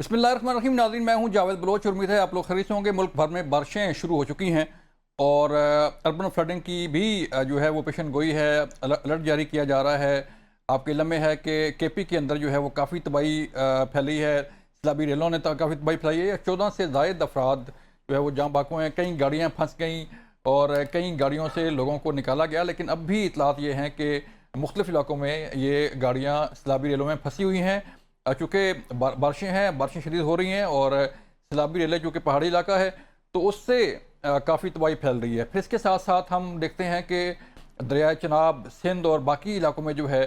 बिस्मिल्लाहिर्रहमानिर्रहीम। नाज़रीन, मैं हूं जावेद बलोच। उम्मीद है आप लोग खैरियत से होंगे। मुल्क भर में बारिशें शुरू हो चुकी हैं और अर्बन फ्लडिंग की भी जो है वो पेशन गोई है। अलर्ट जारी किया जा रहा है। आपके इल्म में है कि केपी के अंदर जो है वो काफ़ी तबाही फैली है। सैलाबी रेलों ने काफ़ी तबाही फैलाई है। 14 से ज़ायद अफराद जो है वो जहाँ बाको हैं। कई गाड़ियाँ फंस गई और कई गाड़ियों से लोगों को निकाला गया, लेकिन अब भी इतलात ये हैं कि मुख्तलिफ़ इलाकों में ये गाड़ियाँ सैलाबी रेलों में फंसी हुई हैं। चूँकि बारिशें हैं, बारिशें शदीद हो रही हैं और सैलाबी रेले चूँकि पहाड़ी इलाका है तो उससे काफ़ी तबाही फैल रही है। फिर इसके साथ साथ हम देखते हैं कि दरियाए चनाब, सिंध और बाकी इलाकों में जो है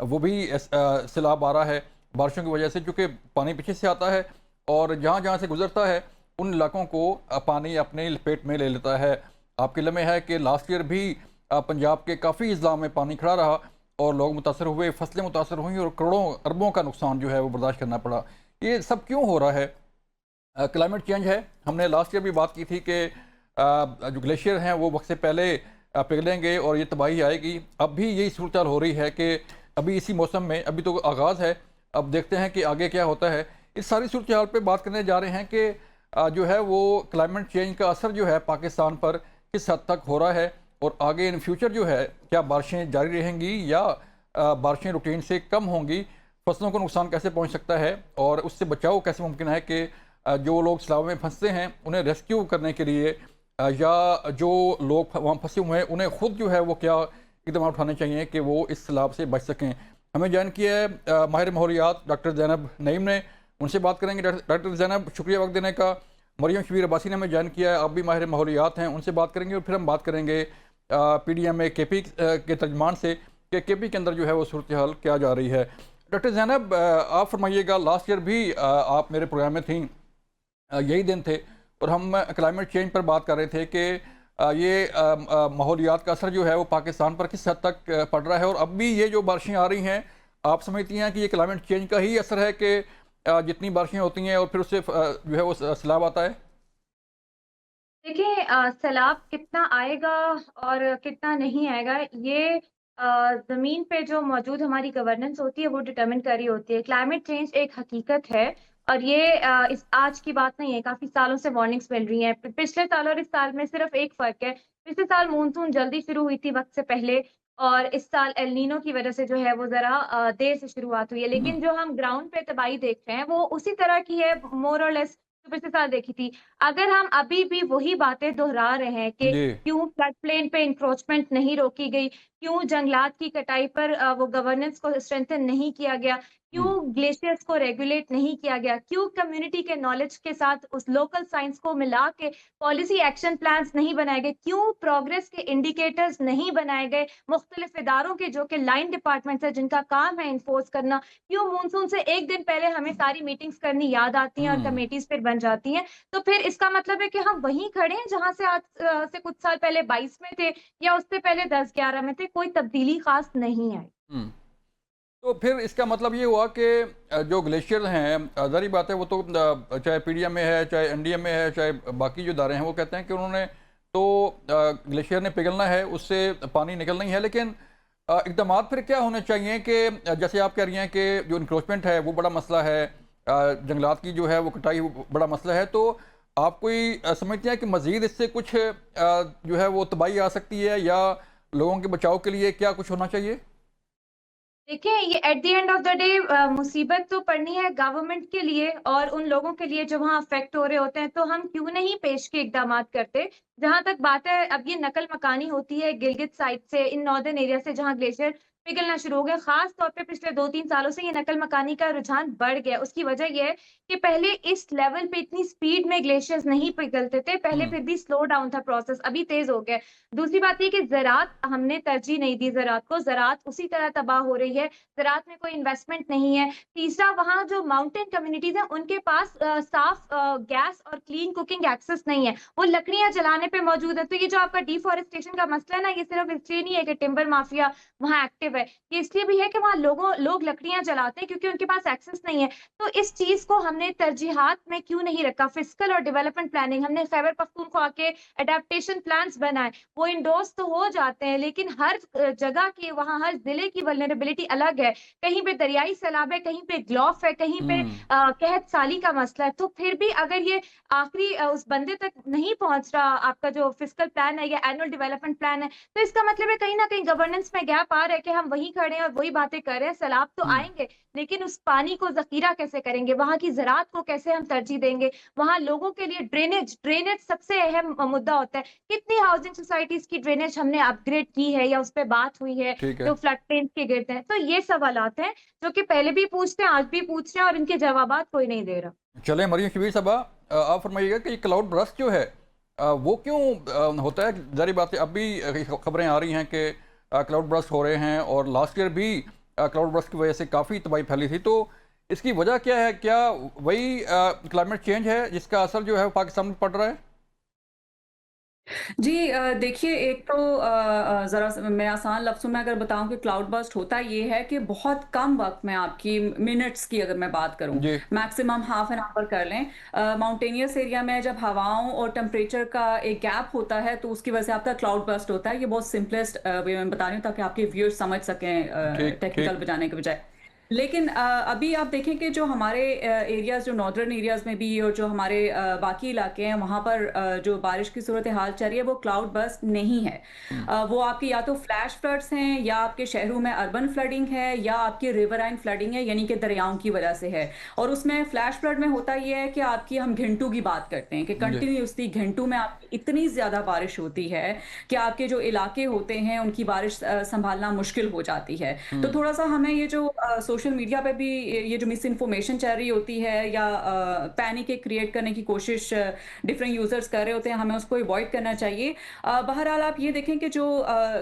वो भी सैलाब आ रहा है बारिशों की वजह से, चूँकि पानी पीछे से आता है और जहाँ जहाँ से गुजरता है उन इलाकों को पानी अपने लपेट में ले लेता है। आपके इल्म में है कि लास्ट ईयर भी पंजाब के काफ़ी अजला में पानी खड़ा रहा और लोग मुतासर हुए, फसलें मुतासर हुई और करोड़ों अरबों का नुकसान जो है वो बर्दाश्त करना पड़ा। ये सब क्यों हो रहा है? क्लाइमेट चेंज है। हमने लास्ट ईयर भी बात की थी कि जो ग्लेशियर हैं वो वक्त से पहले पिघलेंगे और ये तबाही आएगी। अब भी यही सूरत हो रही है कि अभी इसी मौसम में, अभी तो आगाज़ है, अब देखते हैं कि आगे क्या होता है। इस सारी सूरत हाल पर बात करने जा रहे हैं कि जो है वो क्लाइमेट चेंज का असर जो है पाकिस्तान पर किस हद तक हो रहा है और आगे इन फ्यूचर जो है क्या बारिशें जारी रहेंगी या बारिशें रूटीन से कम होंगी, फसलों को नुकसान कैसे पहुंच सकता है और उससे बचाव कैसे मुमकिन है कि जो लोग सैलाब में फंसते हैं उन्हें रेस्क्यू करने के लिए या जो लोग वहाँ फंसे हुए हैं उन्हें खुद जो है वो क्या इकदाम उठाने चाहिए कि वो इस सैलाब से बच सकें। हमें ज्वाइन किया है माहिर माहौलियात डॉक्टर ज़ैनब नईम ने। उनसे बात करेंगे। डॉक्टर ज़ैनब, शुक्रिया वक्त देने का। मरियम शबीर अब्बासी ने हमें ज्वाइन किया है, आप भी माहिर माहौलियात हैं, उनसे बात करेंगे और फिर हम बात करेंगे PDM KP के तर्जमान से कि KP के अंदर जो है वो सूरत हाल क्या जा रही है। डॉक्टर ज़ैनब, आप फरमाइएगा, लास्ट ईयर भी आप मेरे प्रोग्राम में थी, यही दिन थे और हम क्लाइमेट चेंज पर बात कर रहे थे कि ये माहौलियात का असर जो है वो पाकिस्तान पर किस हद तक पड़ रहा है और अब भी ये जो बारिशें आ रही हैं, आप समझती हैं कि ये क्लाइमेट चेंज का ही असर है कि जितनी बारिशें होती हैं और फिर उससे जो है वो सैलाब आता है? देखिए, सैलाब कितना आएगा और कितना नहीं आएगा, ये ज़मीन पे जो मौजूद हमारी गवर्नेंस होती है वो डिटरमिन कर रही होती है। क्लाइमेट चेंज एक हकीकत है और ये इस आज की बात नहीं है, काफ़ी सालों से वार्निंग्स मिल रही हैं। पिछले साल और इस साल में सिर्फ़ एक फ़र्क है, पिछले साल मानसून जल्दी शुरू हुई थी वक़्त से पहले और इस साल एल नीनो की वज़ह से जो है वो ज़रा देर से शुरुआत हुई है। हम्म। लेकिन जो हम ग्राउंड पे तबाही देख रहे हैं वो उसी तरह की है मोर और लेस जो पिछले साल देखी थी। अगर हम अभी भी वही बातें दोहरा रहे हैं कि जी। क्यों फ्लड प्लेन पे एन्क्रोचमेंट नहीं रोकी गई, क्यों जंगलात की कटाई पर वो गवर्नेंस को स्ट्रेंथन नहीं किया गया, हम्म। क्यों ग्लेशियर्स को रेगुलेट नहीं किया गया, क्यों कम्युनिटी के नॉलेज के साथ उस लोकल साइंस को मिला के पॉलिसी एक्शन प्लान्स नहीं बनाए गए, क्यों प्रोग्रेस के इंडिकेटर्स नहीं बनाए गए, मुख्तलिफ इदारों के जो कि लाइन डिपार्टमेंट्स हैं जिनका काम है एनफोर्स करना, क्यों मानसून से 1 दिन पहले हमें सारी मीटिंग्स करनी याद आती हैं और हम्म। कमिटीज़ फिर बन जाती हैं। तो फिर इसका मतलब है कि हम वहीं खड़े हैं जहाँ से आज से कुछ साल पहले 22 में थे या उससे पहले 10-11 में थे, कोई तब्दीली ख़ास नहीं आई। हम्म। तो फिर इसका मतलब ये हुआ कि जो ग्लेशियर हैं, ज़ाहिर बात है वो तो चाहे PDM में है, चाहे NDM में है, चाहे बाकी जो इदारे हैं, वो कहते हैं कि उन्होंने तो ग्लेशियर ने पिघलना है, उससे पानी निकलना ही है। लेकिन इक़दामात फिर क्या होने चाहिए कि जैसे आप कह रही हैं कि जो इंक्रोचमेंट है वो बड़ा मसला है, जंगलात की जो है वो कटाई वो बड़ा मसला है, तो आप कोई समझते हैं कि मज़ीद इससे कुछ जो है वो तबाही आ सकती है या लोगों के बचाव के लिए क्या कुछ होना चाहिए? देखिए, ये at the end of the day मुसीबत तो पड़नी है गवर्नमेंट के लिए और उन लोगों के लिए जो वहाँ अफ़ेक्ट हो रहे होते हैं, तो हम क्यों नहीं पेशगी इक़दामात करते। जहाँ तक बात है, अब ये नकल मकानी होती है गिलगित साइड से, इन नॉर्दर्न एरिया से जहाँ ग्लेशियर पिघलना शुरू हो गया। ख़ास तौर पे पिछले 2-3 सालों से ये नकल मकानी का रुझान बढ़ गया। उसकी वजह ये है कि पहले इस लेवल पे इतनी स्पीड में ग्लेशियर्स नहीं पिघलते थे, पहले हम्म। फिर भी स्लो डाउन था प्रोसेस, अभी तेज़ हो गया है। दूसरी बात ये कि ज़राअत हमने तरजीह नहीं दी ज़राअत को, ज़राअत उसी तरह तबाह हो रही है। ज़राअत में कोई इन्वेस्टमेंट नहीं है। तीसरा, वहाँ जो माउंटेन कम्युनिटीज़ हैं, उनके पास साफ़ गैस और क्लीन कुकिंग एक्सेस नहीं है। वो लकड़ियाँ जलाने पे मौजूद है। तो ये जो आपका डिफ़ॉरेस्टेशन का मसला है ना, ये सिर्फ़ इसलिए नहीं है कि टिम्बर माफ़िया वहाँ एक्टिव एक्सपेंसिव है, ये इसलिए भी है कि वहाँ लोग लकड़ियाँ जलाते हैं क्योंकि उनके पास एक्सेस नहीं है। तो इस चीज़ को हमने तरजीहात में क्यों नहीं रखा? फिस्कल और डेवलपमेंट प्लानिंग हमने खैबर पख्तूनख्वा के एडेप्टेशन प्लान्स बनाए, वो इंडोर्स तो हो जाते हैं लेकिन हर जगह की वहाँ हर ज़िले की वल्नरेबिलिटी अलग है। कहीं पे दरियाई सैलाब है, कहीं पे ग्लोफ है, कहीं पे हम्म। कहत साली का मसला है। तो फिर भी अगर ये आखिरी उस बंदे तक नहीं पहुँच रहा आपका जो फिस्कल प्लान है या एनुअल डेवलपमेंट प्लान है, तो इसका मतलब है कहीं न कहीं गवर्नेंस में गैप आ रहा है कि हम वहीं खड़े हैं और वही बातें कर रहे हैं। सैलाब तो हम्म। आएँगे, लेकिन उस पानी को ज़ख़ीरा कैसे करेंगे? वहाँ की ज़राअत को कैसे हम तरजीह देंगे? वहाँ लोगों के लिए ड्रेनेज सबसे अहम मुद्दा होता है। कितनी हाउसिंग सोसाइटीज़ की ड्रेनेज हमने अपग्रेड की है या उस पे बात हुई है, ठीक है। जो फ्लड प्लेन्स के गिर्द हैं? तो ये सवालात हैं, जो कि पहले भी पूछते हैं, आज भी पूछ रहे हैं और इनके जवाबात कोई नहीं दे रहा। चलें मरियम शबीर साहबा, आप फरमाइएगा कि क्लाउड बर्स्ट जो है वो क्यों होता है? ज़ाहिर बात है अब भी खबरें आ रही हैं कि क्लाउड बर्स्ट हो रहे हैं और लास्ट ईयर भी क्लाउड बर्स्ट की वजह से काफ़ी तबाही फैली थी। तो इसकी वजह क्या है? क्या वही क्लाइमेट चेंज है जिसका असर जो है वो पाकिस्तान में पड़ रहा है? जी देखिए एक तो ज़रा स मैं आसान लफ्ज़ों में अगर बताऊँ कि क्लाउड बर्स्ट होता ये है कि बहुत कम वक़्त में आपकी मिनट्स की अगर मैं बात करूँ, जी। मैक्सिमम हाफ एन आवर कर लें। माउंटेनियस एरिया में जब हवाओं और टेम्परेचर का एक गैप होता है, तो उसकी वजह से आपका क्लाउड बर्स्ट होता है। ये बहुत सिंपलेस्ट वे में बता रही हूँ ताकि आपके व्यूअर्स समझ सकें ठीक टेक्निकल ठीक। बजाने के बजाय। लेकिन अभी आप देखें कि जो हमारे एरियाज़ जो नॉर्दर्न एरियाज़ में भी और जो हमारे बाकी इलाके हैं वहाँ पर जो बारिश की सूरत हाल चल रही है वो क्लाउड बर्स्ट नहीं है। हम्म। वो आपकी या तो फ्लैश फ्लड्स हैं या आपके शहरों में अर्बन फ्लडिंग है या आपकी रिवराइन फ्लडिंग है यानी कि दरियाओं की वजह से है। और उसमें फ्लैश फ्लड में होता ये है कि आपकी हम घंटों की बात करते हैं कि जी। कंटिन्यूसली घंटों में आपकी इतनी ज़्यादा बारिश होती है कि आपके जो इलाके होते हैं उनकी बारिश संभालना मुश्किल हो जाती है। तो हम्म। थोड़ा सा हमें ये जो सोशल मीडिया पे भी ये जो मिस इन्फॉर्मेशन चल रही होती है या पैनिक क्रिएट करने की कोशिश डिफरेंट यूजर्स कर रहे होते हैं, हमें उसको अवॉइड करना चाहिए। बहरहाल आप ये देखें कि जो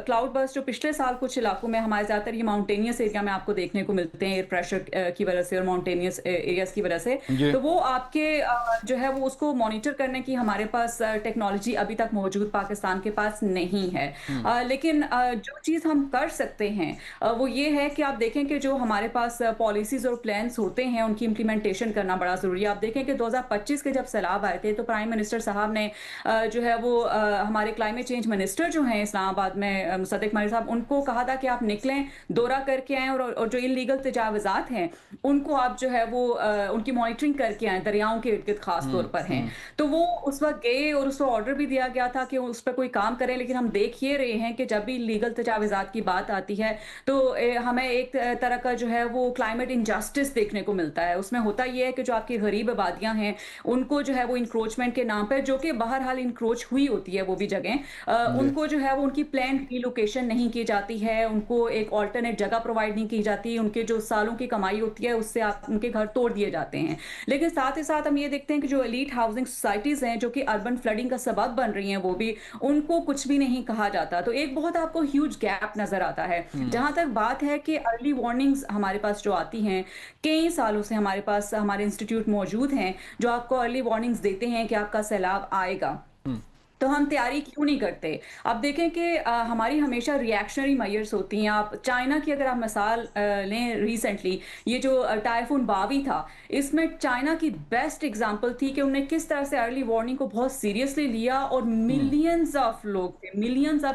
क्लाउड बर्स्ट जो पिछले साल कुछ इलाकों में हमारे ज़्यादातर ये माउंटेनियस एरिया में आपको देखने को मिलते हैं एयर प्रेशर की वजह से और माउंटेनियस एरियाज की वजह से, जी। तो वो आपके जो है वो उसको मॉनिटर करने की हमारे पास टेक्नोलॉजी अभी तक मौजूद पाकिस्तान के पास नहीं है। हम्म। लेकिन जो चीज़ हम कर सकते हैं वो ये है कि आप देखें कि जो हमारे पास पॉलिसीज़ और प्लान्स होते हैं उनकी इम्प्लीमेंटेशन करना बड़ा ज़रूरी है। आप देखें कि 2025 के जब सैलाब आए थे तो प्राइम मिनिस्टर साहब ने जो है वो हमारे क्लाइमेट चेंज मिनिस्टर जो हैं इस्लामाबाद में मुसद्दिक मलिक साहब, उनको कहा था कि आप निकलें, दौरा करके आएँ और जो इल्लीगल तजावुज़ात हैं उनको आप जो है वो उनकी मॉनिटरिंग करके आएँ, दरियाओं के इर्द-गिर्द ख़ास तौर पर हैं। हम्म। तो वो उस वक़्त गए और उसको ऑर्डर भी दिया गया था कि उस पे कोई काम करें, लेकिन हम देख ये रहे हैं कि जब भी इल्लीगल तजावुज़ात की बात आती है तो हमें एक तरह का जो है वो क्लाइमेट इनजस्टिस देखने को मिलता है। उसमें होता ये है कि जो आपकी गरीब आबादियाँ हैं, उनको जो है वो इंक्रोचमेंट के नाम पे, जो कि बहरहाल इंक्रोच हुई होती है वो भी जगह, जी। उनको जो है वो उनकी प्लान्ड रिलोकेशन नहीं की जाती है, उनको एक अल्टरनेट जगह प्रोवाइड नहीं की जाती, उनके जो सालों की कमाई होती है उससे आप उनके घर तोड़ दिए जाते हैं। लेकिन साथ ही साथ हम ये देखते हैं कि जो एलीट हाउसिंग सोसाइटीज़ हैं, जो कि अर्बन फ्लडिंग का सबब बन रही हैं वो भी, उनको कुछ भी नहीं कहा जाता। तो एक बहुत आपको ह्यूज गैप नज़र आता है। हम्म। जहाँ तक बात है कि अर्ली वार्निंग्स हमारे पास जो आती हैं, कई सालों से हमारे पास हमारे इंस्टीट्यूट मौजूद हैं, जो आपको अर्ली वार्निंग्स देते हैं कि आपका सैलाब आएगा। हम्म। तो हम तैयारी क्यों नहीं करते? अब देखें कि हमारी हमेशा रिएक्शनरी मेजर्स होती हैं। आप चाइना की अगर आप मिसाल लें, रिसेंटली ये जो टाइफून बावी था, इसमें चाइना की बेस्ट एग्जांपल थी कि उन्होंने किस तरह से अर्ली वार्निंग को बहुत सीरियसली लिया और हम्म। मिलियंस ऑफ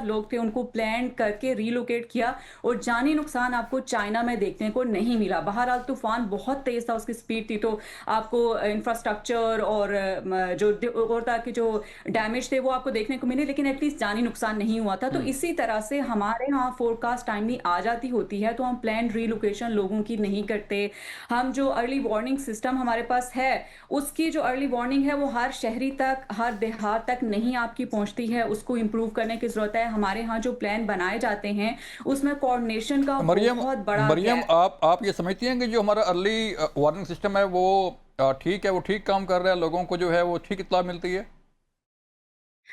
लोग थे, उनको प्लान करके रिलोकेट किया और जानी नुकसान आपको चाइना में देखने को नहीं मिला। बहरहाल तूफान बहुत तेज था, उसकी स्पीड थी, तो आपको इंफ्रास्ट्रक्चर और और तरह के जो डैमेज थे वो आपको देखने को मिले, लेकिन एटलीस्ट जानी नुकसान नहीं हुआ था। तो हम्म। इसी तरह से हमारे यहाँ फोरकास्ट टाइमली आ जाती होती है, तो हम प्लान रीलोकेशन लोगों की नहीं करते। हम जो अर्ली वार्निंग सिस्टम हमारे पास है, उसकी जो अर्ली वार्निंग है वो हर शहरी तक, हर देहात तक नहीं आपकी पहुंचती है, उसको इम्प्रूव करने की जरूरत है। हमारे यहाँ जो प्लान बनाए जाते हैं उसमें कोऑर्डिनेशन का मरियम बहुत बड़ा मरियम गैप। आप ये समझती हैं कि जो हमारा अर्ली वार्निंग सिस्टम है वो ठीक है, वो ठीक काम कर रहा है, लोगों को जो है वो ठीक इत्तला मिलती है?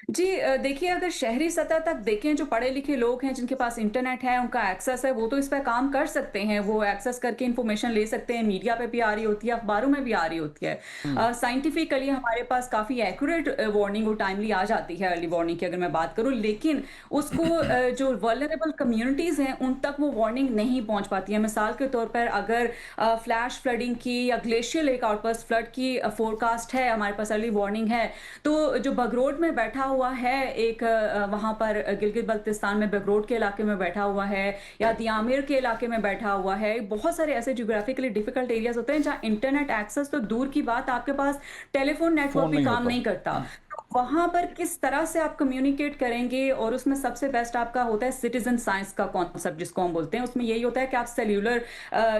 जी देखिए, अगर शहरी सतह तक देखें, जो पढ़े लिखे लोग हैं जिनके पास इंटरनेट है, उनका एक्सेस है, वो तो इस पे काम कर सकते हैं, वो एक्सेस करके इन्फॉर्मेशन ले सकते हैं, मीडिया पे भी आ रही होती है, अखबारों में भी आ रही होती है। हुँ, साइंटिफिकली हमारे पास काफ़ी एक्यूरेट वार्निंग और टाइमली आ जाती है, अर्ली वार्निंग की अगर मैं बात करूँ, लेकिन उसको जो वल्नरेबल कम्युनिटीज़ हैं उन तक वो वार्निंग नहीं पहुँच पाती है। मिसाल के तौर पर अगर फ्लैश फ्लडिंग की या ग्लेशियल लेक आउटबर्स्ट फ्लड की फोरकास्ट है, हमारे पास अर्ली वार्निंग है, तो जो बगरोड में बैठा हुआ है एक वहाँ पर गिलगित बल्तिस्तान में बगरोड के इलाके में बैठा हुआ है, या दियामिर के इलाके में बैठा हुआ है, बहुत सारे ऐसे ज्योग्राफिकली डिफिकल्ट एरियाज होते हैं जहाँ इंटरनेट एक्सेस तो दूर की बात, आपके पास टेलीफोन नेटवर्क फ़ोन भी नहीं काम होता। नहीं करता। हुँ, तो वहां पर किस तरह से आप कम्युनिकेट करेंगे, और उसमें सबसे बेस्ट आपका होता है सिटीजन साइंस का कॉन्सेप्ट जिसको हम बोलते हैं। उसमें यही होता है कि आप सेल्यूलर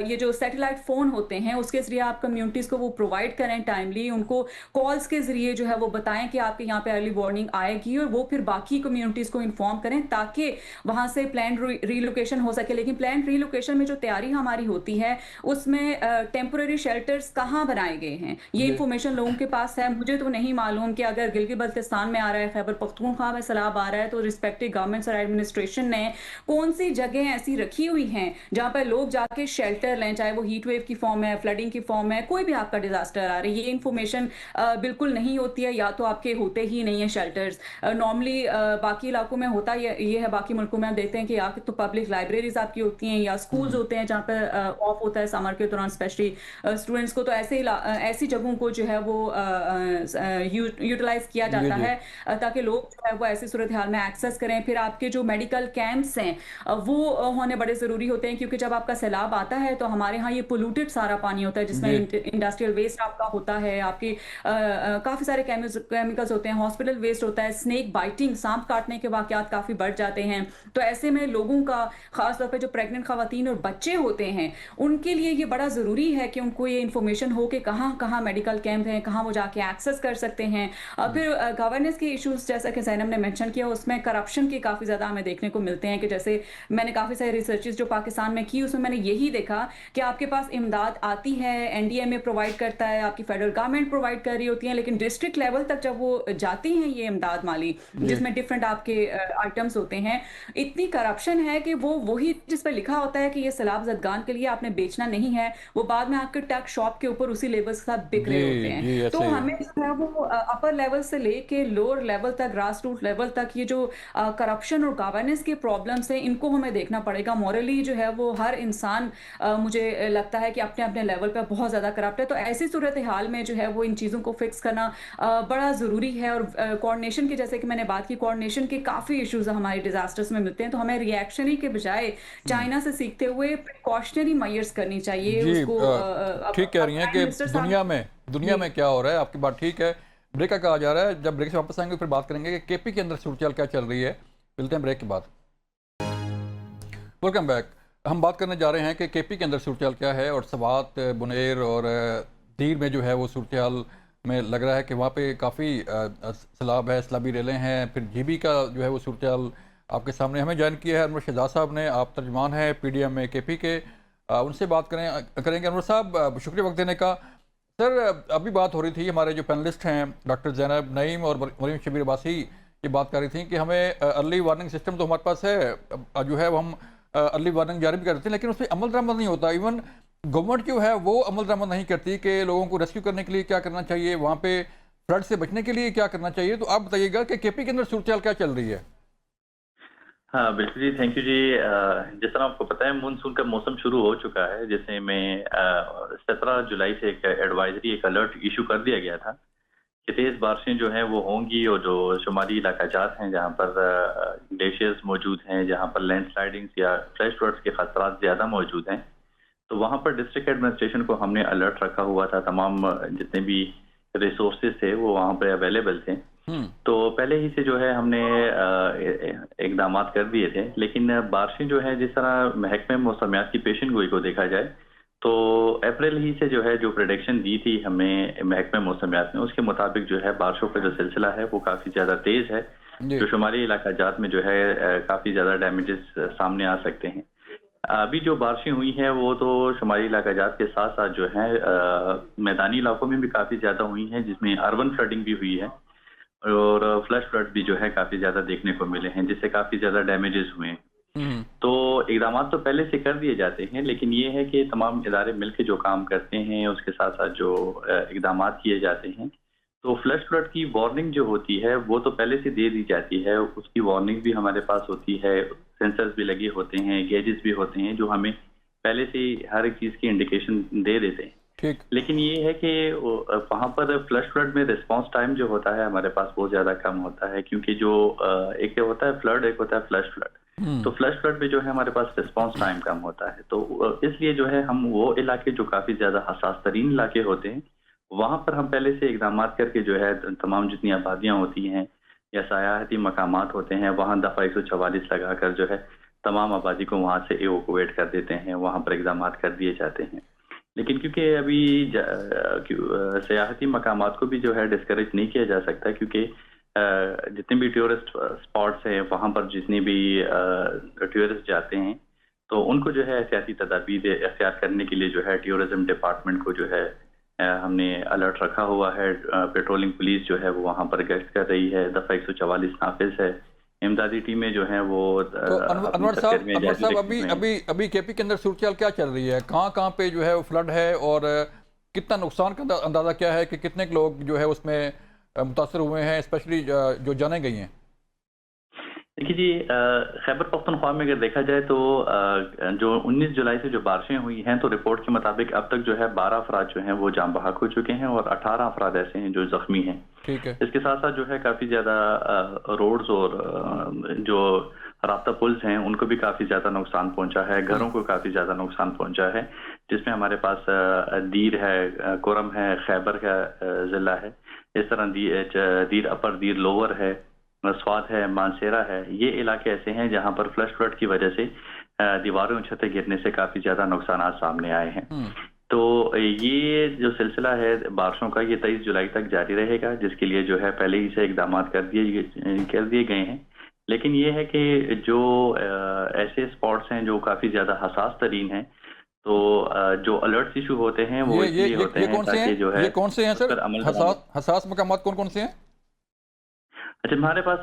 ये जो सैटेलाइट फोन होते हैं उसके जरिए आप कम्युनिटीज को वो प्रोवाइड करें, टाइमली उनको कॉल्स के ज़रिए जो है वो बताएं कि आपके यहाँ पे अर्ली वार्निंग आएगी, और वो फिर बाकी कम्युनिटीज़ को इन्फॉर्म करें ताकि वहाँ से प्लान रीलोकेशन हो सके। लेकिन प्लान रीलोकेशन में जो तैयारी हमारी होती है उसमें टेम्पोररी शेल्टर्स कहाँ बनाए गए हैं ये जी, इन्फॉर्मेशन लोगों के पास है। मुझे तो नहीं मालूम कि अगर गिलगित बल्तिस्तान में आ रहा है, खैबर पख्तूनख्वा में सैलाब आ रहा है, तो रिस्पेक्टिव गवर्नमेंट्स और एडमिनिस्ट्रेशन ने कौन सी जगह ऐसी रखी हुई हैं जहाँ पर लोग जाके शेल्टर लें, चाहे वो हीट वेव की फॉर्म है, फ्लडिंग की फॉर्म है, कोई भी आपका डिजास्टर आ रही है। ये इन्फॉर्मेशन बिल्कुल नहीं होती है, या तो आपके होते ही नहीं है शेल्टर्स। नॉर्मली बाकी इलाकों में होता ये है, बाकी मुल्कों में हम देखते हैं कि या तो पब्लिक लाइब्रेरीज आपकी होती हैं या स्कूल्स हुँ, होते हैं जहाँ पर ऑफ होता है समर के दौरान, स्पेशली स्टूडेंट्स को, तो ऐसी जगहों को जो है वो यूटिलाइज किया जी, जाता जी, है ताकि लोग जो है वो ऐसी सूरत हाल में एक्सेस करें। फिर आपके जो मेडिकल कैंप्स हैं वो होने बड़े ज़रूरी होते हैं, क्योंकि जब आपका सैलाब आता है तो हमारे यहाँ ये पोल्यूटेड सारा पानी होता है जिसमें जी, इंडस्ट्रियल वेस्ट आपका होता है, आपकी काफ़ी सारे केमिकल्स होते हैं, हॉस्पिटल वेस्ट होता है, स्नेक बाइटिंग, सांप काटने के वाकयात काफ़ी बढ़ जाते हैं। तो ऐसे में लोगों का, खासतौर पर जो प्रेग्नेंट खवातीन और बच्चे होते हैं, उनके लिए ये बड़ा ज़रूरी है कि उनको ये इन्फॉर्मेशन हो कि कहाँ कहाँ मेडिकल कैंप हैं, कहाँ वो जाके एक्सेस कर सकते हैं। हुँ, फिर गवर्नेंस के इश्यूज जैसा कि ज़ैनब ने मेंशन किया, उसमें करप्शन के काफ़ी ज़्यादा हमें देखने को मिलते हैं। कि जैसे मैंने काफ़ी सारे रिसर्चेस जो पाकिस्तान में की, उसमें मैंने यही देखा कि आपके पास इमदाद आती है, एनडीएमए प्रोवाइड करता है, आपकी फेडरल गवर्नमेंट प्रोवाइड कर रही होती है, लेकिन डिस्ट्रिक्ट लेवल तक जब वो जाती हैं ये इमदाद माली, जी, जिसमें डिफरेंट आपके आइटम्स होते हैं, इतनी करप्शन है कि वो वही जिस पर लिखा होता है कि ये सैलाब ज़दगान के लिए आपने बेचना नहीं है, वो बाद में आपके टैग शॉप के ऊपर उसी लेबल्स के साथ बिक रहे होते जी, हैं। जी, तो ऐसे ही है। हमें जो है वो अपर लेवल से लेके लोअर लेवल तक, ग्रास रूट लेवल तक, ये जो करप्शन और गवर्नेंस के प्रॉब्लम्स हैं, इनको हमें देखना पड़ेगा। मॉरली जो है वो हर इंसान मुझे लगता है कि अपने अपने लेवल पे बहुत ज़्यादा करप्ट है। तो ऐसी सूरत हाल में जो है वो इन चीज़ों को फिक्स करना बड़ा ज़रूरी है। और कोऑर्डिनेशन की, जैसे कि मैंने बात की, कोऑर्डिनेशन के काफ़ी इश्यूज हमारे डिजास्टर्स में मिलते हैं। तो हमें रिएक्शनरी के बजाय हुँ, चाइना से सीखते हुए प्रिकॉशनरी मेजर्स करनी चाहिए। जी, उसको ठीक कह रही हैं प्राइम कि मिनिस्टर साहब। दुनिया जी। में क्या हो रहा है, आपकी बात ठीक है। ब्रेक का कहा जा रहा है, जब ब्रेक से वापस आएँगे फिर बात करेंगे कि केपी के अंदर सूरत-हाल क्या चल रही है। मिलते हैं ब्रेक के बाद। Welcome back. हम बात करने जा रहे हैं कि केपी के अंदर सूरत-हाल क्या है, और सवात, बुनेर और दीर में जो है वो सूरत-हाल में लग रहा है कि वहाँ पे काफ़ी सैलाब है, सैलाबी रेलें हैं। फिर जीबी का जो है वो सूरत-हाल आपके सामने। हमें ज्वाइन किया है अनवर शहजाद साहब ने, आप तर्जुमान हैं पीडीएम में केपी के। उनसे बात करेंगे। अनवर साहब, शुक्रिया वक्त देने का। सर, अभी बात हो रही थी, हमारे जो पैनलिस्ट हैं डॉक्टर ज़ैनब नईम और मरीम शबीर अब्बासी, ये बात कर रही थी कि हमें अर्ली वार्निंग सिस्टम तो हमारे पास है, जो है वो हम अर्ली वार्निंग जारी भी करते हैं, लेकिन उस पर अमल दरामद नहीं होता। इवन गवर्नमेंट जो है वो अमल दरामद नहीं करती कि लोगों को रेस्क्यू करने के लिए क्या करना चाहिए, वहाँ पे फ्लड से बचने के लिए क्या करना चाहिए। तो आप बताइएगा कि केपी के अंदर सूरत-हाल क्या चल रही है। हाँ, बिल्कुल जी, थैंक यू जी। जिस तरह आपको पता है मानसून का मौसम शुरू हो चुका है, जिसमें में 17 जुलाई से एक एडवाइजरी, एक अलर्ट इशू कर दिया गया था कि तेज़ बारिशें जो हैं वो होंगी, और जो शुमाली इलाकाजात हैं जहाँ पर ग्लेशियर्स मौजूद हैं, जहाँ पर लैंडस्लाइडिंग्स या फ्लैश फ्लड्स के खतरात ज़्यादा मौजूद हैं, तो वहाँ पर डिस्ट्रिक्ट एडमिनिस्ट्रेशन को हमने अलर्ट रखा हुआ था। तमाम जितने भी रिसोर्सेज थे वो वहाँ पर अवेलेबल थे। तो पहले ही से जो है हमने इकदाम कर दिए थे। लेकिन बारिशें जो है, जिस तरह महकमे मौसमियात की पेशन गोई को देखा जाए तो अप्रैल ही से जो है जो प्रेडिक्शन दी थी हमें महकमे मौसमियात ने, उसके मुताबिक जो है बारिशों का जो सिलसिला है वो काफ़ी ज़्यादा तेज़ है, जी, जो शुमाली इलाकाजात में जो है काफ़ी ज़्यादा डैमेजेस सामने आ सकते हैं। अभी जो बारिशें हुई हैं वो तो शुमाली इलाकाजात के साथ साथ जो है मैदानी इलाकों में भी काफ़ी ज़्यादा हुई हैं, जिसमें अर्बन फ्लडिंग भी हुई है। और फ्लैश फ्लड भी जो है काफी ज्यादा देखने को मिले हैं, जिससे काफी ज्यादा डैमेजेस हुए हैं। तो इकदाम तो पहले से कर दिए जाते हैं, लेकिन ये है कि तमाम इदारे मिलकर जो काम करते हैं उसके साथ साथ जो इकदाम किए जाते हैं, तो फ्लैश फ्लड की वार्निंग जो होती है वो तो पहले से दे दी जाती है। उसकी वार्निंग भी हमारे पास होती है, सेंसर्स भी लगे होते हैं, गेजेस भी होते हैं जो हमें पहले से हर एक चीज की इंडिकेशन दे देते हैं। ठीक। लेकिन ये है कि वहाँ पर फ्लश फ्लड में रिस्पांस टाइम जो होता है हमारे पास बहुत ज्यादा कम होता है, क्योंकि जो एक होता है फ्लड, एक होता है फ्लश फ्लड। तो फ्लश फ्लड में जो है हमारे पास रिस्पांस टाइम कम होता है, तो इसलिए जो है हम वो इलाके जो काफी ज्यादा हसास तरीन इलाके होते हैं वहां पर हम पहले से इकदाम करके जो है तमाम जितनी आबादियां होती हैं या सयाहती मकामात होते हैं वहां दफा 144 लगाकर जो है तमाम आबादी को वहां से एवोकुएट कर देते हैं, वहां पर इकदाम कर दिए जाते हैं। लेकिन क्योंकि अभी सयाहती मकामात को भी जो है डिस्करेज नहीं किया जा सकता, क्योंकि जितने भी टूरिस्ट स्पॉट्स हैं वहां पर जितने भी टूरिस्ट जाते हैं तो उनको जो है एहतियाती तदाबीर इख्तियार करने के लिए जो है टूरिज्म डिपार्टमेंट को जो है हमने अलर्ट रखा हुआ है। पेट्रोलिंग पुलिस जो है वो वहां पर गश्त कर रही है, दफा 144 नाफिज है, इमदादी टीमें जो हैं वो तो अनवर साहब अभी केपी के अंदर सूरत क्या चल रही है? कहाँ पे जो है वो फ्लड है और कितना नुकसान का अंदाजा क्या है कि कितने लोग जो है उसमें मुतासर हुए हैं, स्पेशली जो जाने गई हैं? देखिए जी, खैबर पख्तूनख्वा में अगर देखा जाए तो जो 19 जुलाई से जो बारिशें हुई हैं तो रिपोर्ट के मुताबिक अब तक जो है 12 अफराद जो हैं वो जान बहक हो चुके हैं और 18 अफराद ऐसे हैं जो जख्मी हैं। ठीक है। इसके साथ साथ जो है काफी ज्यादा रोड्स और जो रास्ता पुल्स हैं उनको भी काफी ज्यादा नुकसान पहुंचा है, घरों को काफी ज्यादा नुकसान पहुंचा है, जिसमें हमारे पास दीर है, कोरम है, खैबर का जिला है, इस तरह दीर अपर, दीर लोअर है, स्वाद है, मानसेरा है। ये इलाके ऐसे हैं जहां पर फ्लश फ्लड की वजह से दीवारों और छतें गिरने से काफी ज्यादा नुकसान सामने आए हैं। तो ये जो सिलसिला है बारिशों का ये 23 जुलाई तक जारी रहेगा, जिसके लिए जो है पहले ही से इकदाम कर दिए गए हैं। लेकिन ये है कि जो ऐसे स्पॉट्स हैं जो काफी ज्यादा हसास तरीन हैं, तो जो अलर्ट इशू होते हैं वो ये होते हैं ताकि जो है ये कौन से हैं सर? हसास मकामात कौन कौन से हैं? अच्छा, हमारे पास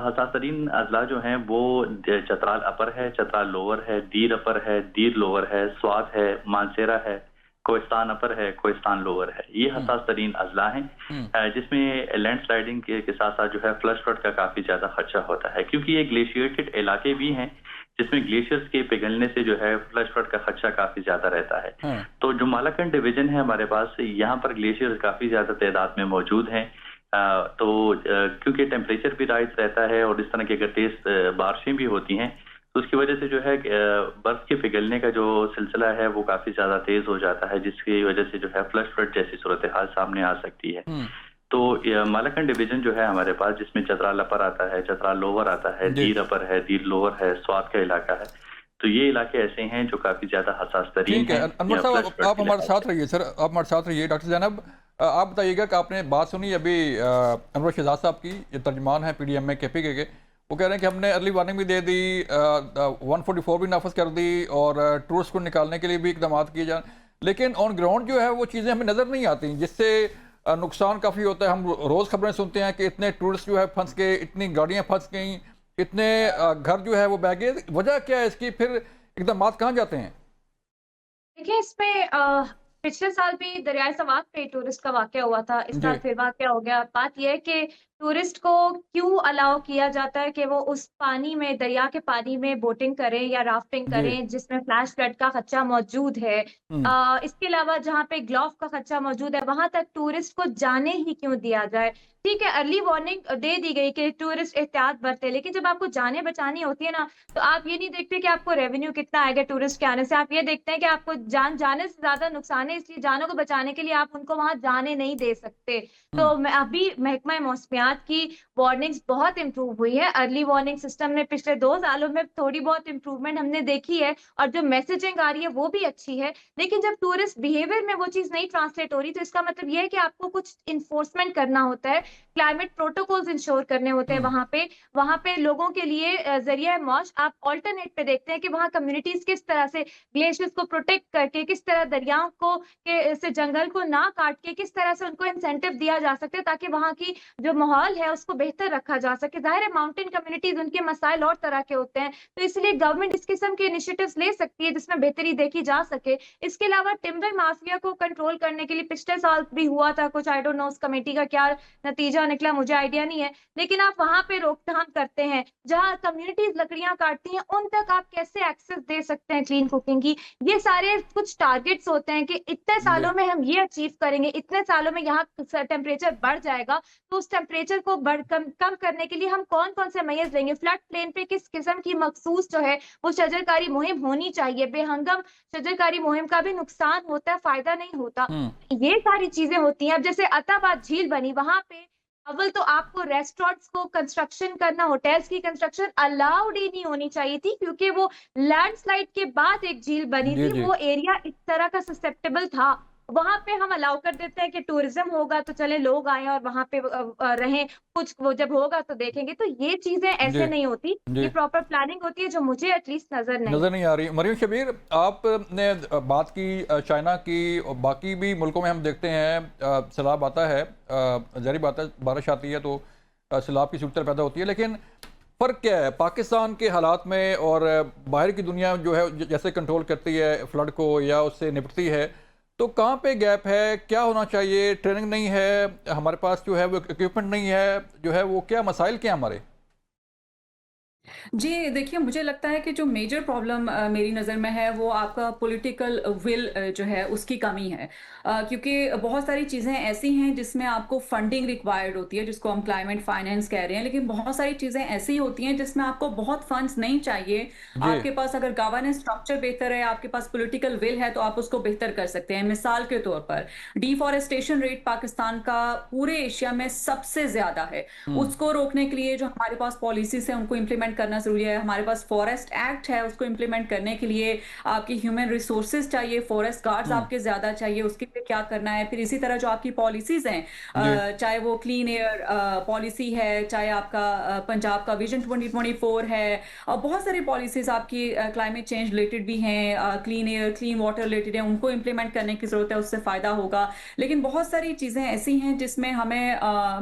हसास तरीन अजला जो हैं वो चतराल अपर है, चतराल लोअर है, दीर अपर है, दीर लोअर है, स्वाद है, मानसेरा है, कोहिस्तान अपर है, कोहिस्तान लोअर है। ये हसास तरीन अजला हैं जिसमें लैंड स्लाइडिंग के साथ साथ जो है फ्लश फ्लड का काफी ज्यादा खदशा होता है, क्योंकि ये ग्लेशिएटेड इलाके भी हैं जिसमें ग्लेशियर्स के पिघलने से जो है फ्लश फ्लड का खदशा काफी ज्यादा रहता है। तो जो मालाकंड डिवीजन है हमारे पास, यहाँ पर ग्लेशियर्स काफी ज्यादा तादाद में मौजूद हैं। तो क्योंकि टेम्परेचर भी राइज रहता है और इस तरह की अगर तेज बारिशें भी होती हैं तो उसकी वजह से जो है बर्फ के पिघलने का जो सिलसिला है वो काफी ज्यादा तेज हो जाता है, जिसकी वजह से जो है फ्लश फ्लड जैसी सूरत हाल सामने आ सकती है। तो मालाकंड डिवीजन जो है हमारे पास, जिसमें चतराल अपर आता है, चतराल लोअर आता है, दीर अपर है, दीर लोअर है, स्वाद का इलाका है, तो ये इलाके ऐसे हैं जो काफी ज्यादा हसास तरीन हैं। अनवर साहब आप हमारे साथ रहिए सर, आप हमारे साथ रहिए। डॉक्टर जैनब आप बताइएगा कि आपने बात सुनी अभी अनवर शहजाद साहब की, ये तर्जमान है PDM में KP के, वो कह रहे हैं कि हमने अर्ली वार्निंग भी दे दी, 144 भी नाफज कर दी और टूरिस्ट को निकालने के लिए भी इकदाम किए जाए, लेकिन ऑन ग्राउंड जो है वो चीज़ें हमें नज़र नहीं आती, जिससे नुकसान काफ़ी होता है। हम रोज़ खबरें सुनते हैं कि इतने टूरिस्ट जो है फंस गए, इतनी गाड़ियाँ फंस गई, इतने घर जो है वो बह गए। वजह क्या है इसकी? फिर इकदाम कहाँ जाते हैं? देखिए, इसमें पिछले साल भी दरियाए सवात पे टूरिस्ट का वाकया हुआ था, इस साल फिर वाकया हो गया। बात यह है कि टूरिस्ट को क्यों अलाउ किया जाता है कि वो उस पानी में, दरिया के पानी में बोटिंग करें या राफ्टिंग करें जिसमें फ्लैश फ्लड का खदशा मौजूद है। इसके अलावा जहाँ पे ग्लोव का खदशा मौजूद है वहां तक टूरिस्ट को जाने ही क्यों दिया जाए? ठीक है, अर्ली वार्निंग दे दी गई कि टूरिस्ट एहतियात बरते, लेकिन जब आपको जाने बचानी होती है ना, तो आप ये नहीं देखते कि आपको रेवेन्यू कितना आएगा टूरिस्ट के आने से। आप ये देखते हैं कि आपको जान जाने से ज्यादा नुकसान है, इसलिए जानों को बचाने के लिए आप उनको वहां जाने नहीं दे सकते। तो अभी महकमा मौसमियात की वार्निंग्स बहुत इंप्रूव हुई है। अर्ली वार्निंग सिस्टम में पिछले 2 सालों में थोड़ी बहुत इंप्रूवमेंट हमने देखी है और जो मैसेजिंग आ रही है वो भी अच्छी है, लेकिन जब टूरिस्ट बिहेवियर में वो चीज नहीं ट्रांसलेट हो रही तो इसका मतलब ये है कि आपको कुछ इन्फोर्समेंट करना होता है, क्लाइमेट प्रोटोकॉल्स इंश्योर करने होते हैं वहां पे लोगों के लिए जरिया मौज। आप ऑल्टरनेट पे देखते हैं कि वहां कम्युनिटीज किस तरह से ग्लेशियर्स को प्रोटेक्ट करके, किस तरह दरियाओं को से जंगल को ना काट के किस तरह से उनको इंसेंटिव दिया जा सकता है ताकि वहां की जो माहौल है उसको बेहतर रखा जा सके। ज़ाहिर है माउंटेन कम्युनिटीज़ उनके मसाइल और तरह के होते हैं, तो इसलिए गवर्नमेंट इस किस्म के इनिशिएटिव्स ले सकती है जिसमें बेहतरी देखी जा सके। इसके अलावा टिम्बर माफिया को कंट्रोल करने के लिए पिछले साल भी हुआ था कुछ, आई डोंट नो उस कमेटी का क्या नतीजा निकला, मुझे आइडिया नहीं है। लेकिन आप वहां पे रोकथाम करते हैं, जहां कम्युनिटीज लकड़ियां काटती हैं उन तक आप कैसे एक्सेस दे सकते हैं क्लीन कुकिंग की। ये सारे कुछ टारगेट्स होते हैं कि इतने जी सालों में हम ये अचीव करेंगे, इतने सालों में यहाँ टेम्परेचर बढ़ जाएगा, तो उस टेम्परेचर को कम करने के लिए हम कौन कौन से मेजर्स लेंगे, फ्लड प्लेन पे किस किस्म की मखसूस जो है वो शजरकारी मुहिम होनी चाहिए। बेहंगम शजरकारी मुहिम का भी नुकसान होता है, फायदा नहीं होता। ये सारी चीजें होती हैं। अब जैसे अताबाद झील बनी, वहां पे अव्वल तो आपको रेस्टोरेंट्स को कंस्ट्रक्शन करना, होटल्स की कंस्ट्रक्शन अलाउड ही नहीं होनी चाहिए थी, क्योंकि वो लैंडस्लाइड के बाद एक झील बनी जी थी, जी वो एरिया इस तरह का ससेप्टेबल था। वहां पे हम अलाउ कर देते हैं कि टूरिज्म होगा तो चले लोग आए और वहां पे रहें, कुछ वो जब होगा तो देखेंगे। तो ये चीजें जी ऐसे नहीं होती, जी ये प्रॉपर प्लानिंग होती है जो मुझे एटलीस्ट नजर नहीं नज़र नहीं आ रही। मरियम शबीर, आपने बात की चाइना की, और बाकी भी मुल्कों में हम देखते हैं सैलाब आता है, जारी बात है बारिश आती है तो सैलाब की सूरत पैदा होती है, लेकिन फ़र्क क्या है पाकिस्तान के हालात में और बाहर की दुनिया जो है जैसे कंट्रोल करती है फ्लड को या उससे निपटती है, तो कहाँ पे गैप है, क्या होना चाहिए? ट्रेनिंग नहीं है हमारे पास, जो है वो इक्विपमेंट नहीं है, जो है वो क्या मसाइल क्या हमारे? जी, देखिए मुझे लगता है कि जो मेजर प्रॉब्लम मेरी नज़र में है वो आपका पॉलिटिकल विल जो है उसकी कमी है। क्योंकि बहुत सारी चीज़ें ऐसी हैं जिसमें आपको फंडिंग रिक्वायर्ड होती है, जिसको हम क्लाइमेट फाइनेंस कह रहे हैं, लेकिन बहुत सारी चीज़ें ऐसी होती हैं जिसमें आपको बहुत फंड्स नहीं चाहिए। जी आपके पास अगर गवर्नेंस स्ट्रक्चर बेहतर है, आपके पास पॉलिटिकल विल है, तो आप उसको बेहतर कर सकते हैं। मिसाल के तौर पर डिफॉरेस्टेशन रेट पाकिस्तान का पूरे एशिया में सबसे ज़्यादा है। उसको रोकने के लिए जो हमारे पास पॉलिसीज़ हैं उनको इम्प्लीमेंट करना ज़रूरी है। हमारे पास फॉरेस्ट एक्ट है, उसको इम्प्लीमेंट करने के लिए आपकी ह्यूमन रिसोर्सेज चाहिए, फॉरेस्ट गार्ड्स आपके ज़्यादा चाहिए, उसके लिए क्या करना है। फिर इसी तरह जो आपकी पॉलिसीज़ जी हैं, चाहे वो क्लीन एयर पॉलिसी है, चाहे आपका पंजाब का विजन 2024 है, और बहुत सारी पॉलिसीज़ आपकी क्लाइमेट चेंज रिलेटेड भी हैं, clean air, clean water related है, उनको इम्प्लीमेंट करने की ज़रूरत है, उससे फ़ायदा होगा। लेकिन बहुत सारी चीज़ें ऐसी हैं जिसमें हमें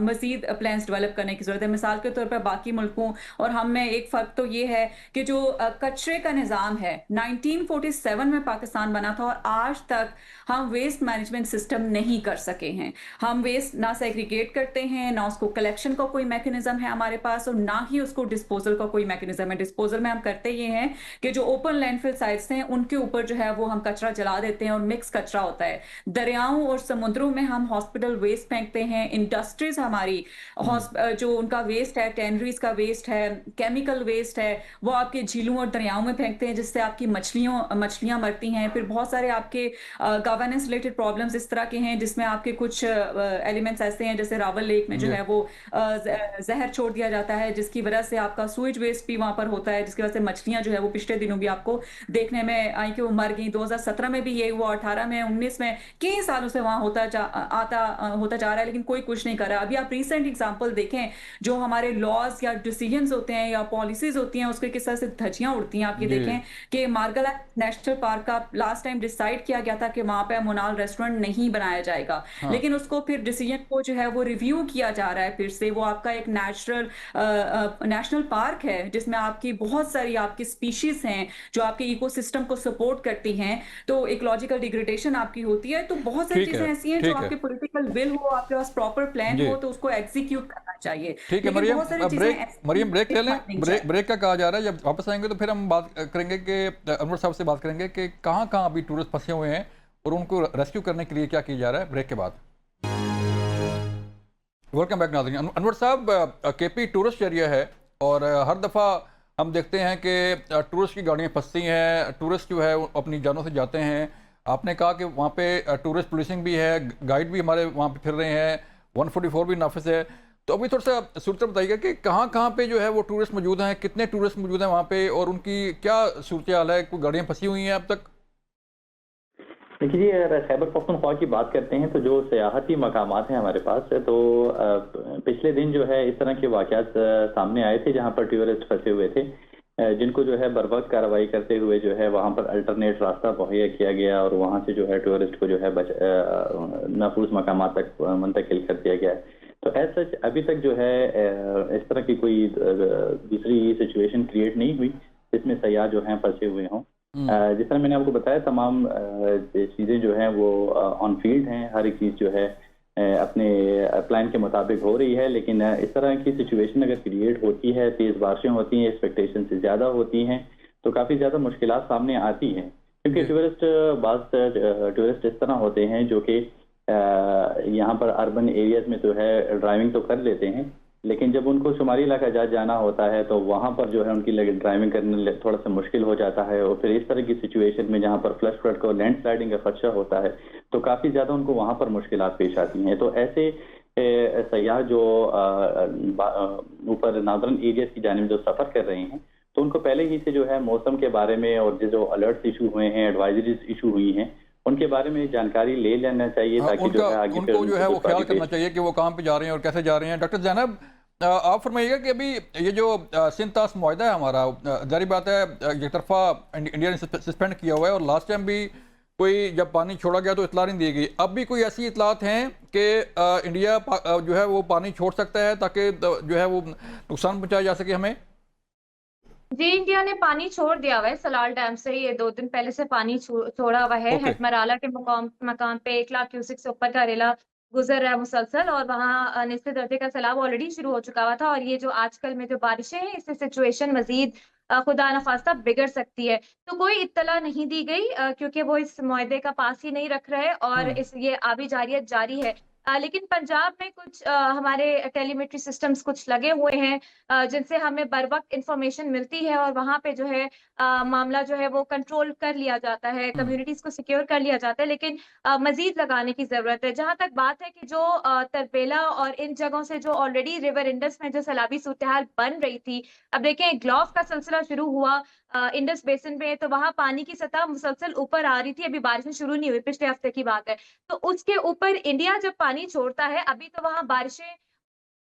मज़ीद प्लान्स डेवलप करने की ज़रूरत है। मिसाल के तौर पर बाकी मुल्कों और हम में एक फ़र्क तो ये है कि जो कचरे का निज़ाम है 1947 में पाकिस्तान बना था और आज तक हम वेस्ट मैनेजमेंट सिस्टम नहीं कर सके हैं। हम वेस्ट ना सेग्रीगेट करते हैं, ना उसको कलेक्शन का कोई मैकेनिज्म है हमारे पास, और ना ही उसको डिस्पोजल का कोई मैकेनिज्म है। डिस्पोजल में हम करते ये हैं कि जो ओपन लैंडफिल साइट्स हैं उनके ऊपर जो है वो हम कचरा जला देते हैं और मिक्स कचरा होता है। दरियाओं और समुद्रों में हम हॉस्पिटल वेस्ट फेंकते हैं। इंडस्ट्रीज हमारी जो उनका वेस्ट है, टैनरीज का वेस्ट है, केमिकल वेस्ट है, वो आपके झीलों और दरियाओं में फेंकते हैं, जिससे आपकी मछलियां मरती हैं। फिर बहुत सारे आपके गवर्नेंस रिलेटेड प्रॉब्लम्स इस तरह के हैं जिसमें आपके कुछ एलिमेंट्स ऐसे हैं, जैसे रावल लेक में जो जी है वो जहर छोड़ दिया जाता है, जिसकी वजह से आपका सूएज वेस्ट भी वहां पर होता है, जिसकी वजह से मछलियां जो है वो पिछले दिनों भी आपको देखने में आई कि वो मर गई। 2017 में भी ये हुआ, 18 में, 19 में, कई सालों से वहां होता जा रहा है, लेकिन कोई कुछ नहीं कर रहा। अभी आप रिसेंट एग्जाम्पल देखें, जो हमारे लॉज या डिसीजंस होते हैं या पॉलिसीज होती हैं, उसके किस तरह से धज्जियां उड़ती हैं। आप ये जी देखें कि मार्गला नेशनल पार्क का लास्ट टाइम डिसाइड किया गया था कि वहां पे मोनाल रेस्टोरेंट नहीं बनाया जाएगा, हाँ लेकिन उसको फिर डिसीजन को जो है वो रिव्यू किया जा रहा है फिर से। वो आपका एक नेशनल पार्क है जिसमें आपकी बहुत सारी आपकी स्पीशीज हैं जो आपके इकोसिस्टम को सपोर्ट करती हैं, तो इकोलॉजिकल डिग्रेडेशन आपकी होती है। तो बहुत सारी ठीक चीजें है ऐसी हैं जो ठीक है आपके पॉलिटिकल विल हो, आपके पास प्रॉपर प्लान जी हो, तो उसको एग्जीक्यूट करना चाहिए। ठीक है। लेकिन मरियम, बहुत सारी अब चीजें ब्रेक ऐसी मरियम ब्रेक ले लें, नहीं ब्रेक का कहा जा रहा है। जब वापस आएंगे तो फिर हम बात करेंगे कि अनवर साहब से बात करेंगे कि कहाँ कहाँ अभी टूरिस्ट फंसे हुए हैं और उनको रेस्क्यू करने के लिए क्या किया जा रहा है। ब्रेक के बाद वेलकम बैक नाज़रीन। अनवर साहब, केपी टूरिस्ट एरिया है और हर दफ़ा हम देखते हैं कि टूरिस्ट की गाड़ियाँ फंसती हैं, टूरिस्ट जो है वो अपनी जानों से जाते हैं। आपने कहा कि वहाँ पे टूरिस्ट पुलिसिंग भी है, गाइड भी हमारे वहाँ पे फिर रहे हैं, 144 भी नाफिज है। तो अभी थोड़ा सा सूरत बताइएगा कि कहाँ कहाँ पे जो है वो टूरिस्ट मौजूद हैं, कितने टूरिस्ट मौजूद हैं वहाँ पे और उनकी क्या सूरत हाल है, कोई गाड़ियाँ फंसी हुई हैं अब तक? देखिए जी, अगर खैबर पख्तूनख्वा की बात करते हैं तो जो सियाहती मकामात हैं हमारे पास, तो पिछले दिन जो है इस तरह के वाक़यात सामने आए थे जहाँ पर टूरिस्ट फंसे हुए थे, जिनको जो है बर वक्त कार्रवाई करते हुए जो है वहाँ पर अल्टरनेट रास्ता मुहैया किया गया और वहाँ से जो है टूरिस्ट को जो है महफूज मकामात तक मुंतकिल कर दिया गया है। तो एज सच अभी तक जो है इस तरह की कोई दूसरी सिचुएशन क्रिएट नहीं हुई जिसमें सयाह जो हैं फंसे हुए हों। जिस तरह मैंने आपको बताया, तमाम चीज़ें जो हैं वो ऑन फील्ड हैं, हर एक चीज़ जो है अपने प्लान के मुताबिक हो रही है। लेकिन इस तरह की सिचुएशन अगर क्रिएट होती है, तेज़ बारिशें होती हैं, एक्सपेक्टेशन से ज़्यादा होती हैं, तो काफ़ी ज़्यादा मुश्किलात सामने आती हैं। क्योंकि टूरिस्ट इस तरह होते हैं जो कि यहाँ पर अर्बन एरियाज में तो है ड्राइविंग तो कर लेते हैं, लेकिन जब उनको शुमारी इलाका जाना होता है तो वहाँ पर जो है उनकी ड्राइविंग करने थोड़ा सा मुश्किल हो जाता है। और फिर इस तरह की सिचुएशन में जहाँ पर फ्लश फ्लड को लैंड स्लाइडिंग का खदशा होता है तो काफ़ी ज़्यादा उनको वहाँ पर मुश्किलात पेश आती हैं। तो ऐसे सयाह जो ऊपर नॉर्दर्न एरियाज की जानिब जो सफ़र कर रहे हैं, तो उनको पहले ही से जो है मौसम के बारे में और जो अलर्ट्स इशू हुए हैं, एडवाइजरीज इशू हुई हैं, उनके बारे में जानकारी ले लेना चाहिए ताकि जो है आगे उनको जो है वो ख्याल करना चाहिए कि वो कहाँ पे जा रहे हैं और कैसे जा रहे हैं। डॉक्टर ज़ैनब, आप फरमाइएगा कि अभी ये जो सिंतास मुआहदा है हमारा, जारी बात है एक तरफा इंडिया ने सस्पेंड किया हुआ है और लास्ट टाइम भी कोई जब पानी छोड़ा गया तो इतला नहीं दी गई। अब भी कोई ऐसी इतलात हैं कि इंडिया जो है वो पानी छोड़ सकता है ताकि जो है वो नुकसान पहुँचाया जा सके हमें? जी, इंडिया ने पानी छोड़ दिया हुआ है सलाल डैम से। ये 2 दिन पहले से पानी छोड़ा हुआ है। ओके। हेटमराला के मकाम पे 1 लाख क्यूसेक से ऊपर का रेला गुजर रहा है मुसलसल, और वहाँ निचले दर्जे का सैलाब ऑलरेडी शुरू हो चुका हुआ था। और ये जो आजकल में जो बारिशें हैं, इससे सिचुएशन मजीद खुदा न खास्ता बिगड़ सकती है। तो कोई इत्तला नहीं दी गई क्योंकि वो इस मुआहदे का पास ही नहीं रख रहे और ये आबी जारियत जारी है। लेकिन पंजाब में कुछ हमारे टेलीमेट्री सिस्टम्स कुछ लगे हुए हैं जिनसे हमें बर वक्त इंफॉर्मेशन मिलती है और वहाँ पे जो है मामला जो है वो कंट्रोल कर लिया जाता है, कम्युनिटीज को सिक्योर कर लिया जाता है। लेकिन मजीद लगाने की जरूरत है। जहाँ तक बात है कि जो तरबेला और इन जगहों से जो ऑलरेडी रिवर इंडस में जो सैलाबी सूरत-ए-हाल बन रही थी, अब देखें ग्लॉफ का सिलसिला शुरू हुआ इंडस बेसिन में, तो वहाँ पानी की सतह मुसलसल ऊपर आ रही थी। अभी बारिशें शुरू नहीं हुई, पिछले हफ्ते की बात है। तो उसके ऊपर इंडिया जब पानी छोड़ता है, अभी तो वहाँ बारिशें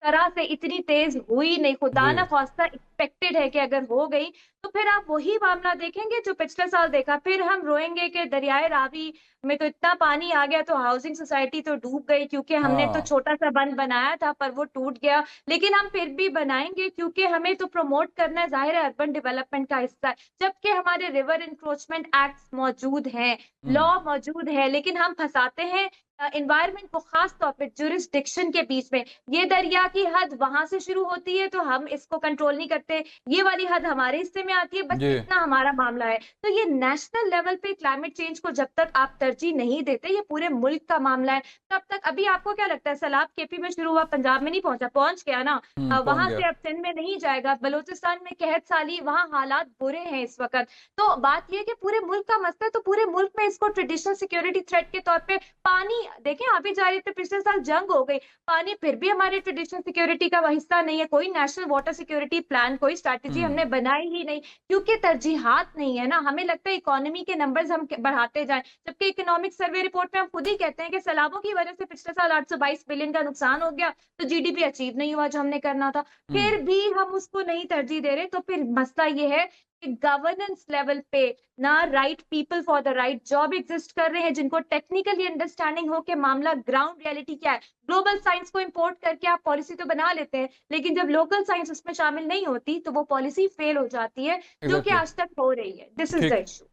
तरह से इतनी तेज हुई नहीं, खुदा ना खास्ता एक्सपेक्टेड है कि अगर हो गई तो फिर आप वही मामला देखेंगे जो पिछले साल देखा। फिर हम रोएंगे कि दरियाए रावी में तो इतना पानी आ गया तो हाउसिंग सोसाइटी तो डूब गई क्योंकि हमने तो छोटा सा बंद बनाया था पर वो टूट गया। लेकिन हम फिर भी बनाएंगे क्योंकि हमें तो प्रमोट करना है, जाहिर है अर्बन डेवलपमेंट का हिस्सा है। जबकि हमारे रिवर इंक्रोचमेंट एक्ट मौजूद हैं, लॉ मौजूद है, लेकिन हम फंसाते हैं एनवायरनमेंट को, खास तौर पे जुरिस्डिक्शन के बीच में। ये दरिया की हद वहां से शुरू होती है तो हम इसको कंट्रोल नहीं करते, ये वाली हद हमारे हिस्से में आती है, बस इतना हमारा मामला है। तो ये नेशनल लेवल पे क्लाइमेट चेंज को जब तक आप तरजीह नहीं देते, ये पूरे मुल्क का मामला है, तब तक। अभी आपको क्या लगता है सैलाब केपी में शुरू हुआ, पंजाब में नहीं पहुंचा? पहुंच गया ना। वहां से अब सिंध में नहीं जाएगा, बलोचिस्तान में कहत साली, वहां हालात बुरे हैं इस वक्त। तो बात यह कि पूरे मुल्क का मसला है, तो पूरे मुल्क में इसको ट्रेडिशनल सिक्योरिटी थ्रेट के तौर पे पानी देखें। अभी जारी थे, पिछले साल जंग हो गई, पानी फिर भी हमारे ट्रेडिशनल सिक्योरिटी का हिस्सा नहीं है। कोई नेशनल वाटर सिक्योरिटी प्लान, कोई स्ट्रैटेजी हमने बनाई ही नहीं क्योंकि तरजीहात नहीं है ना। हमें लगता है इकोनॉमी के नंबर्स हम बढ़ाते जाएं, जबकि इकोनॉमिक सर्वे रिपोर्ट में हम खुद ही कहते हैं कि सैलाबों की वजह से पिछले साल 822 बिलियन का नुकसान हो गया, तो जीडीपी अचीव नहीं हुआ जो हमने करना था। फिर भी हम उसको नहीं तरजीह दे रहे। तो फिर मसला ये है कि गवर्नेंस लेवल पे ना right people for the right job exist कर रहे हैं जिनको टेक्निकली अंडरस्टैंडिंग हो कि मामला ग्राउंड रियलिटी क्या है। ग्लोबल साइंस को इंपोर्ट करके आप पॉलिसी तो बना लेते हैं, लेकिन जब लोकल साइंस उसमें शामिल नहीं होती तो वो पॉलिसी फेल हो जाती है, जो कि आज तक हो रही है। This is the issue.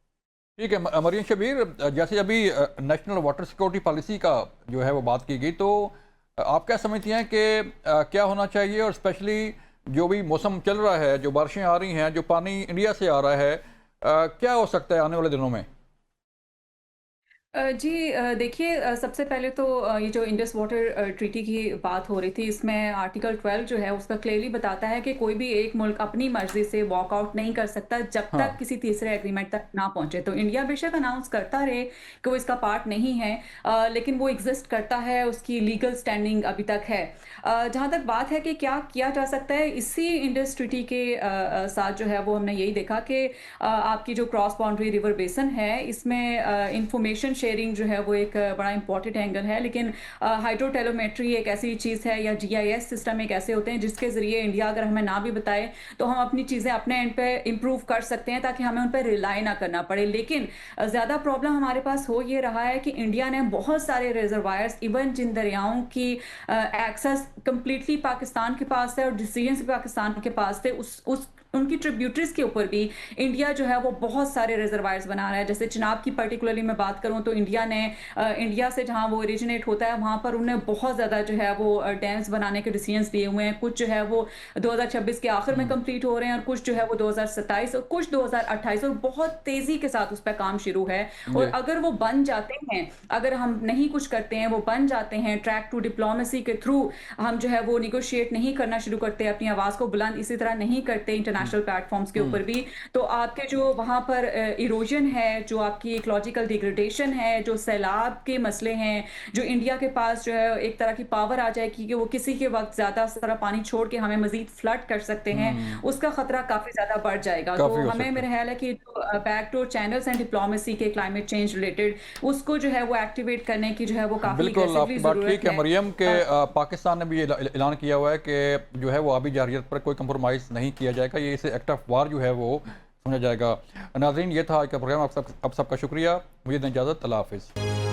ठीक है मरियम शबीर, जैसे अभी नेशनल वाटर सिक्योरिटी पॉलिसी का जो है वो बात की गई, तो आप क्या समझती हैं कि क्या होना चाहिए, और स्पेशली जो भी मौसम चल रहा है, जो बारिशें आ रही हैं, जो पानी इंडिया से आ रहा है, क्या हो सकता है आने वाले दिनों में? जी, देखिए, सबसे पहले तो ये जो इंडस वाटर ट्रीटी की बात हो रही थी, इसमें आर्टिकल 12 जो है उसका क्लियरली बताता है कि कोई भी एक मुल्क अपनी मर्जी से वॉकआउट नहीं कर सकता जब तक किसी तीसरे एग्रीमेंट तक ना पहुंचे। तो इंडिया बेशक अनाउंस करता रहे कि वो इसका पार्ट नहीं है, लेकिन वो एग्जिस्ट करता है, उसकी लीगल स्टैंडिंग अभी तक है। जहाँ तक बात है कि क्या किया जा सकता है, इसी इंडस ट्रीटी के साथ जो है वो हमने यही देखा कि आपकी जो क्रॉस बाउंड्री रिवर बेसन है, इसमें इंफॉर्मेशन शेयरिंग जो है वो एक बड़ा इंपॉर्टेंट एंगल है, लेकिन हाइड्रोटेलोमेट्री एक ऐसी चीज़ है, या GIS सिस्टम एक ऐसे होते हैं जिसके ज़रिए इंडिया अगर हमें ना भी बताए तो हम अपनी चीज़ें अपने एंड पे इम्प्रूव कर सकते हैं, ताकि हमें उन पर रिलाई ना करना पड़े। लेकिन ज़्यादा प्रॉब्लम हमारे पास हो ये रहा है कि इंडिया ने बहुत सारे रिजर्वायर्स, इवन जिन दरियाओं की एक्सेस कंप्लीटली पाकिस्तान के पास है और डिसीजंस भी पाकिस्तान के पास थे, उस उनकी ट्रिब्यूटरीज के ऊपर भी इंडिया जो है वो बहुत सारे रिजर्वायर्स बना रहा है। जैसे चिनाब की पर्टिकुलरली मैं बात करूं तो इंडिया ने इंडिया से जहां वो ओरिजिनेट होता है वहां पर उन्हें बहुत ज़्यादा जो है वो डैम्स बनाने के डिसीजंस लिए हुए हैं। कुछ जो है वो 2026 के आखिर में कंप्लीट हो रहे हैं और कुछ जो है वो 2027 और कुछ 2028, और बहुत तेज़ी के साथ उस पर काम शुरू है। और अगर वो बन जाते हैं, अगर हम नहीं कुछ करते हैं, वो बन जाते हैं, ट्रैक टू डिप्लोमेसी के थ्रू हम जो है वो निगोशिएट नहीं करना शुरू करते, अपनी आवाज़ को बुलंद इसी तरह नहीं करते इंटरनेशनल प्लेटफॉर्म्स के ऊपर भी, तो आपके जो वहां पर इरोजन है, जो आपकी इकोलॉजिकल डिग्रेडेशन है, जो सैलाब के मसले हैं, जो इंडिया के पास जो है एक तरह की पावर आ जाएगी कि वो किसी के वक्त ज्यादा सारा पानी छोड़ के हमें मजीद फ्लड कर सकते हैं, उसका खतरा काफी ज्यादा बढ़ जाएगा। तो हमें मेरा ख्याल है कि जो बैकडोर चैनल्स एंड डिप्लोमेसी के क्लाइमेट चेंज रिलेटेड, उसको जो है वो एक्टिवेट करने की जो है वो काफी बिल्कुल आपकी बात ठीक है मरियम के पाकिस्तान ने भी ये ऐलान किया हुआ है कि जो है वो आबी जारियत पर कोई कंप्रोमाइज़ नहीं किया जाएगा, ये इसे एक्ट ऑफ वार जो है वो समझा जाएगा। नाज़रीन, ये था आज का प्रोग्राम। आप सबका शुक्रिया, मुझे इजाज़त, अल्लाह हाफ़िज़।